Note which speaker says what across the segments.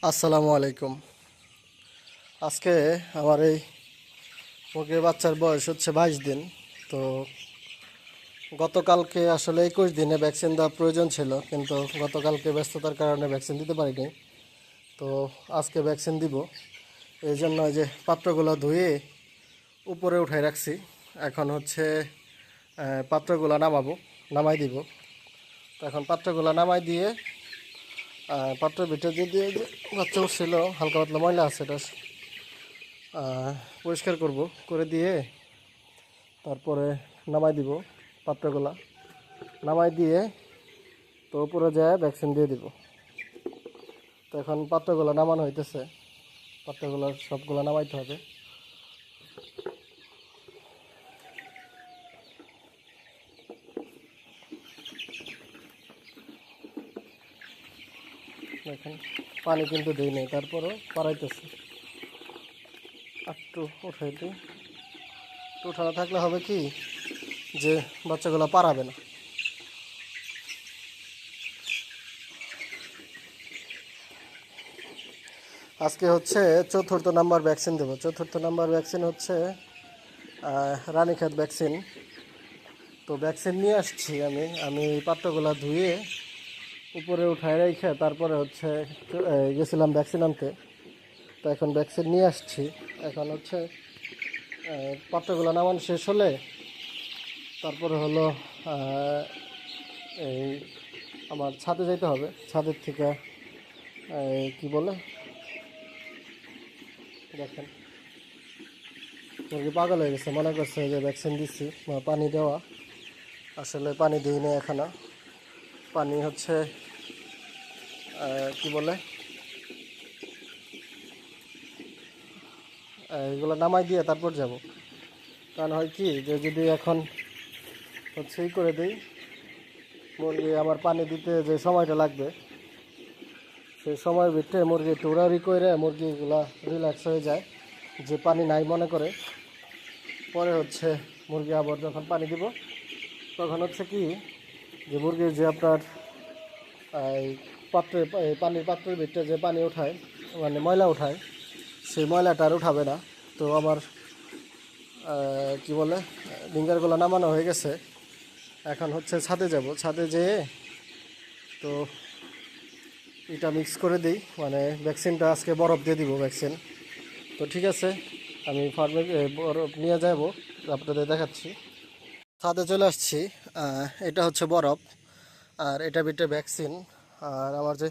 Speaker 1: আসসালামু আলাইকুম। আজকে আমার এই মুরগির বাচ্চার বয়স হচ্ছে 22 দিন। তো গতকালকে আসলে 21 দিনে ভ্যাকসিন দেওয়া প্রয়োজন ছিল, কিন্তু গতকালকে ব্যস্ততার কারণে ভ্যাকসিন দিতে পারিনি। তো আজকে ভ্যাকসিন দিব। এই জন্য এই যে পাত্রগুলো ধুয়ে উপরে উঠাই রাখছি। এখন হচ্ছে পাত্রগুলো নামাই দিব। তো এখন পাত্রগুলো নামাই দিয়ে পাত্রের ভিতরে যে বাচ্চা উঠছিল হালকা পাতলা ময়লা আছে, এটা পরিষ্কার করে দিয়ে তারপরে নামাই দিব। পাত্রগুলা নামাই দিয়ে তো উপরে যায় ভ্যাকসিন দিয়ে দিব। তো এখন পাত্রগুলো নামানো হইতেছে, পাত্রগুলো সবগুলো নামাইতে হবে। দেখেন পানি কিন্তু দিই নেই, তারপরও পারাইতেছে। একটু উঠাই দিই। একটু উঠানো থাকলে হবে কি যে বাচ্চাগুলো পারাবে না। আজকে হচ্ছে 4র্থ নাম্বার ভ্যাকসিন দেবো। 4র্থ নাম্বার ভ্যাকসিন হচ্ছে রানীক্ষেত ভ্যাকসিন। তো ভ্যাকসিন নিয়ে আসছি আমি এই পাত্রগুলো ধুয়ে উপরে উঠায় রেখে তারপরে হচ্ছে গেছিলাম ভ্যাকসিন আনতে। তো এখন ভ্যাকসিন নিয়ে আসছি। এখন হচ্ছে পাত্রগুলো নামানো শেষ হলে তারপরে হলো এই আমার ছাদে যাইতে হবে। ছাদের থেকে কি বলে দেখেন মুরগি পাগল হয়ে গেছে, মনে করছে যে ভ্যাকসিন দিচ্ছি পানি দেওয়া। আসলে পানি দিইনি এখনো। পানি হচ্ছে কি বলে এগুলো নামাই দিয়ে তারপর যাব। কারণ হয় কি যে যদি এখন হচ্ছে করে দিই, মুরগি আমার পানি দিতে যে সময়টা লাগবে সেই সময়ের ভিতরে মুরগি একটু উড়াউড়ি করে মুরগিগুলা রিল্যাক্স হয়ে যায়, যে পানি নাই মনে করে। পরে হচ্ছে মুরগি আবার যখন পানি দিব তখন হচ্ছে কি যে মুরগির যে আপনার এই পানির পাত্রের ভিতরে যে পানি ওঠায়, মানে ময়লা ওঠায়, সেই ময়লাটা আর উঠাবে না। তো আমার কি বলে ডিঙ্গারগুলো নামানো হয়ে গেছে। এখন হচ্ছে ছাদে যাব। ছাদে যেয়ে তো এটা মিক্স করে দিই, মানে ভ্যাকসিনটা আজকে বরফ দিয়ে দিব ভ্যাকসিন। তো ঠিক আছে, আমি ফার্মে বরফ নিয়ে যাব, আপনাদের দেখাচ্ছি। ছাদে চলে আসছি। এটা হচ্ছে বরফ আর এটা ভিতরে ভ্যাকসিন। আর আমার যে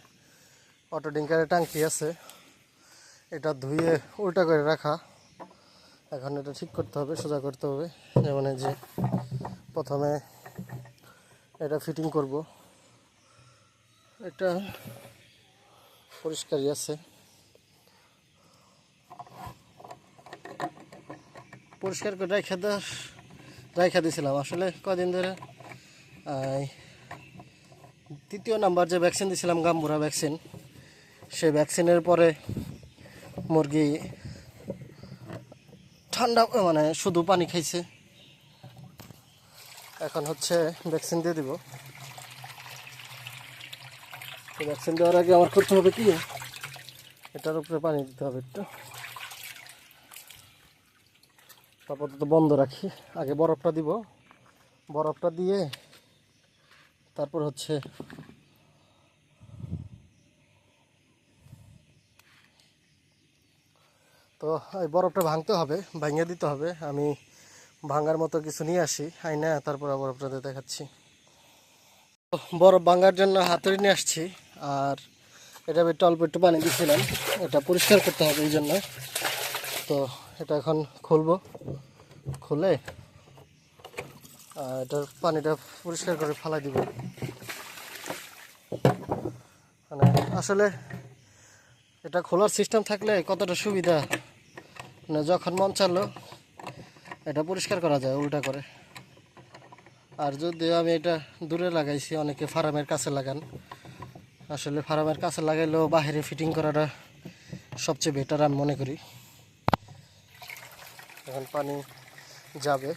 Speaker 1: অটো ডিঙ্কারের ট্যাঙ্কি আছে এটা ধুয়ে উল্টা করে রাখা। এখন এটা ঠিক করতে হবে, সোজা করতে হবে। যেমন এই যে প্রথমে এটা ফিটিং করব। এটা পরিষ্কারই আছে, পরিষ্কার করে রাইখা দিয়েছিলাম আসলে কদিন ধরে। তৃতীয় নাম্বার যে ভ্যাকসিন দিয়েছিলাম গাম্বুরা ভ্যাকসিন, সেই ভ্যাকসিনের পরে মুরগি ঠান্ডা মানে শুধু পানি খাইছে। এখন হচ্ছে ভ্যাকসিন দিয়ে দিব। তো ভ্যাকসিন দেওয়ার আগে আমার করতে হবে কি, এটার উপরে পানি দিতে হবে একটু। আপাতত বন্ধ রাখি, আগে বরফটা দিব। বরফটা দিয়ে তারপর হচ্ছে তো এই বরফটা ভাঙতে হবে, ভাঙিয়ে দিতে হবে। আমি ভাঙার মতো কিছু নিয়ে আসি, না তারপর বরফটা দেখাচ্ছি। বরফ ভাঙার জন্য হাতুড়ি নিয়ে আসছি। আর এটা একটু অল্প একটু পানি দিয়েছিলাম, এটা পরিষ্কার করতে হবে এই জন্য। তো এটা এখন খুলবো, খুলে এটার পানিটা পরিষ্কার করে ফালাই দিব। মানে আসলে এটা খোলার সিস্টেম থাকলে কতটা সুবিধা, মানে যখন মন চাইলো এটা পরিষ্কার করা যায় উল্টা করে। আর যদিও আমি এটা দূরে লাগাইছি, অনেকে ফার্মের কাছে লাগান। আসলে ফার্মের কাছে লাগাইলেও বাইরে ফিটিং করাটা সবচেয়ে বেটার আমি মনে করি। এখন পানি যাবে,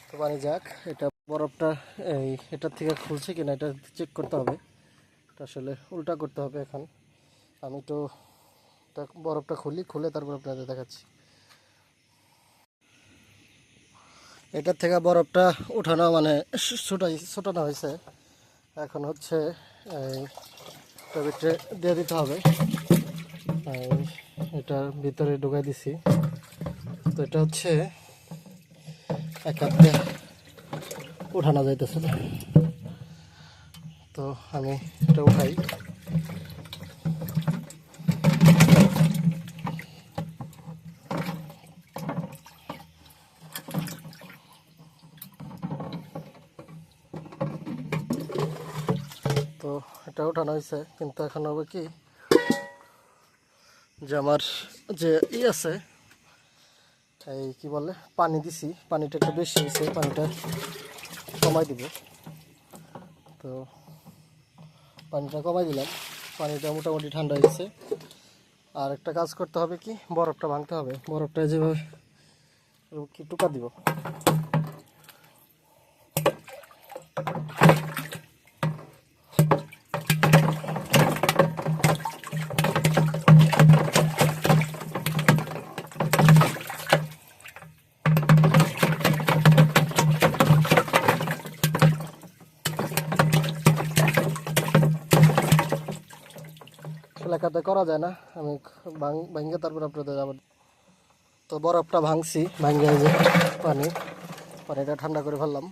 Speaker 1: তো পানি যাক। এটা বরফটা এটার থেকে খুলছে কিনা এটা চেক করতে হবে। এটা আসলে উল্টা করতে হবে এখন। আমি তো বরফটা খুলে তারপর আপনাদের দেখাচ্ছি। এটার থেকে বরফটা উঠানো মানে ছোটানো হয়েছে। এখন হচ্ছে এই ভিতরে দিয়ে দিতে হবে। এটার ভিতরে ঢুকাই দিছি। তো এটা হচ্ছে এক হাত দিয়ে উঠানো যাইতেছে না। তো আমি এটা উঠাই। তো এটা উঠানো হয়েছে, কিন্তু এখন হবে কি যে আমার যে আছে এই কি বলে পানি দিছি, পানিটা একটু বেশি হয়েছে, পানিটা কমাই দিব। তো পানিটা কমাই দিলাম, পানিটা মোটামুটি ঠান্ডা হয়ে গেছে। আর একটা কাজ করতে হবে কি, বরফটা ভাঙতে হবে। বরফটা যেভাবে কি টুকা দিব। এলাকাতে করা যায় না, আমি ভাঙ্গে তারপর আপনাদের আবার। তো বরফটা ভাঙছি, ভাঙ্গে যে পানিটা ঠান্ডা করে ফেললাম।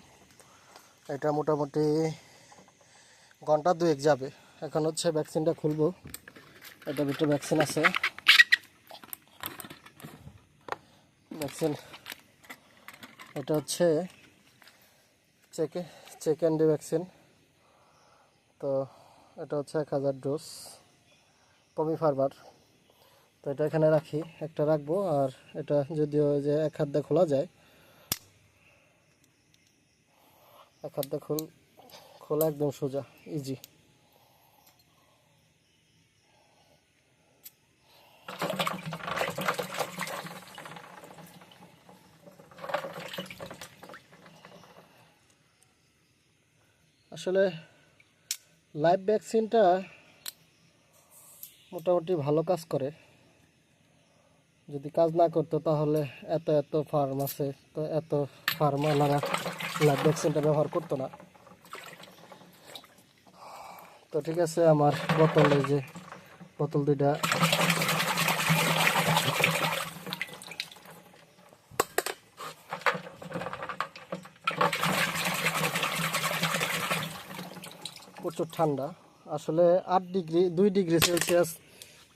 Speaker 1: এটা মোটামুটি ঘন্টা 2 যাবে। এখন হচ্ছে ভ্যাকসিনটা খুলবো। এটার ভিতরে ভ্যাকসিন আছে। ভ্যাকসিন এটা হচ্ছে চেকেন্ডি ভ্যাকসিন। তো এটা হচ্ছে 1000 ডোজ পমি ফারবার। তো এটা এখানে রাখি, একটা রাখবো। আর এটা যদিও যে এক হাত দিয়ে খোলা যায়, এক হাত দিয়ে খোলা একদম সোজা, ইজি। আসলে লাইভ ভ্যাকসিনটা মোটামুটি ভালো কাজ করে। যদি কাজ না করতো তাহলে এত ফার্ম আছে, তো এত ফার্মাররা লাইভ ভ্যাকসিনটা ব্যবহার করতো না। তো ঠিক আছে, আমার বোতল দুইটা প্রচুর ঠান্ডা। আসলে 8 ডিগ্রি 2 ডিগ্রি সেলসিয়াস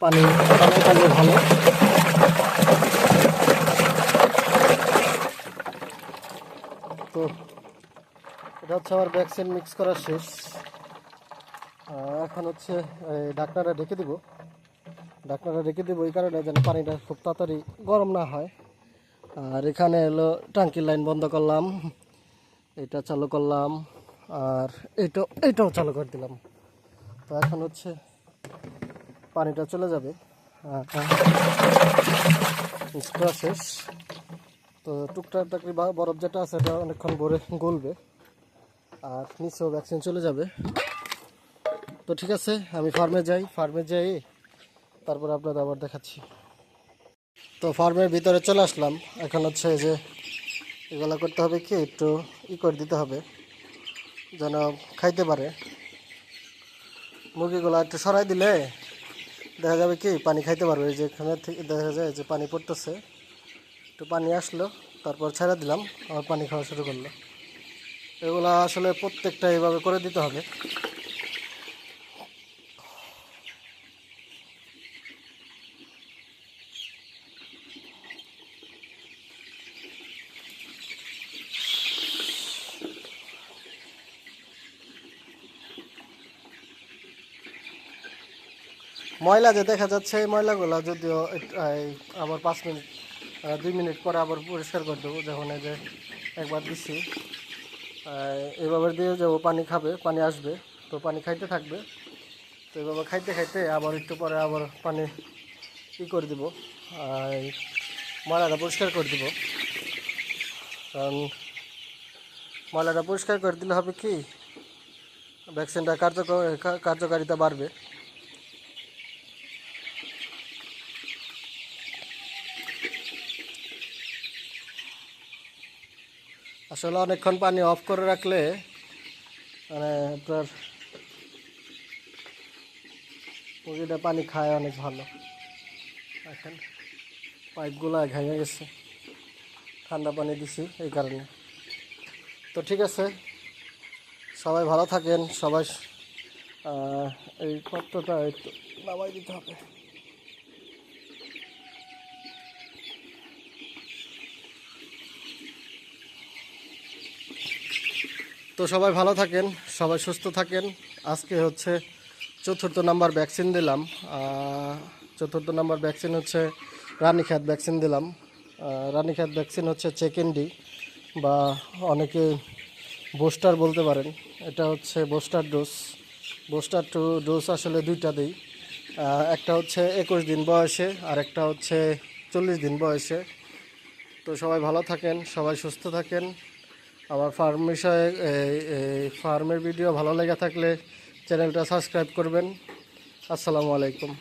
Speaker 1: পানি থাকলে ভালো। তো এটা হচ্ছে আমার ভ্যাকসিন মিক্স করা শেষ। এখন হচ্ছে ঢাকনাটা ঢেকে দিব। এই কারণে যেন পানিটা খুব তাড়াতাড়ি গরম না হয়। আর এখানে এলো ট্যাঙ্কির লাইন বন্ধ করলাম, এটা চালু করলাম, আর এটাও চালু করে দিলাম। তো এখন হচ্ছে পানিটা চলে যাবে। মিক্স করা শেষ। তো টুকটাক বরফ যেটা আছে এটা অনেকক্ষণ ভরে গলবে, আর নিচেও ভ্যাকসিন চলে যাবে। তো ঠিক আছে, আমি ফার্মে যাই তারপর আপনাদের আবার দেখাচ্ছি। তো ফার্মের ভিতরে চলে আসলাম। এখন হচ্ছে যে এগুলো করতে হবে কি, একটু করে দিতে হবে যেন খাইতে পারে। মুরগিগুলো একটু সরাই দিলে দেখা যাবে কি পানি খাইতে পারবে। যেখানে থেকে দেখা যায় যে পানি পড়তেছে, একটু পানি আসলো, তারপর ছেড়ে দিলাম, আবার পানি খাওয়া শুরু করলো। এগুলো আসলে প্রত্যেকটা এইভাবে করে দিতে হবে। ময়লা যে দেখা যাচ্ছে, এই ময়লাগুলো যদিও আবার 5 মিনিট 2 মিনিট পরে আবার পরিষ্কার করে দেবো। যখন এই যে একবার দিচ্ছি এইভাবে দিয়ে যাবো, পানি খাবে, পানি আসবে, তো পানি খাইতে থাকবে। তো এইভাবে খাইতে খাইতে আবার একটু পরে আবার পানি করে দিব, ময়লাটা পরিষ্কার করে দিব। কারণ ময়লাটা পরিষ্কার করে দিলে হবে কি, ভ্যাকসিনটা কার্যকারিতা বাড়বে। আসলে অনেকক্ষণ পানি অফ করে রাখলে মানে আপনার মুরগিটা পানি খায় অনেক ভালো। এখন পাইপগুলো ভেঙে গেছে, ঠান্ডা পানি দিছি এই কারণে। তো ঠিক আছে, সবাই ভালো থাকেন। সবাই এই পাত্রটা একটু নামাই দিতে হবে। তো সবাই ভালো থাকেন, সবাই সুস্থ থাকেন। আজকে হচ্ছে 4র্থ নাম্বার ভ্যাকসিন দিলাম। 4র্থ নাম্বার ভ্যাকসিন হচ্ছে রানীক্ষেত ভ্যাকসিন দিলাম। রানীক্ষেত ভ্যাকসিন হচ্ছে চেকেন্ডি বা অনেকে বুস্টার বলতে পারেন। এটা হচ্ছে বুস্টার ডোজ। বুস্টার ডোজ আসলে দুইটা দিই, একটা হচ্ছে 21 দিন বয়সে আর একটা হচ্ছে 40 দিন বয়সে। তো সবাই ভালো থাকেন, সবাই সুস্থ থাকেন। আমার ফার্ম বিষয়ে ফার্মের ভিডিও ভালো লেগে থাকলে চ্যানেলটা সাবস্ক্রাইব করবেন। আসসালামু আলাইকুম।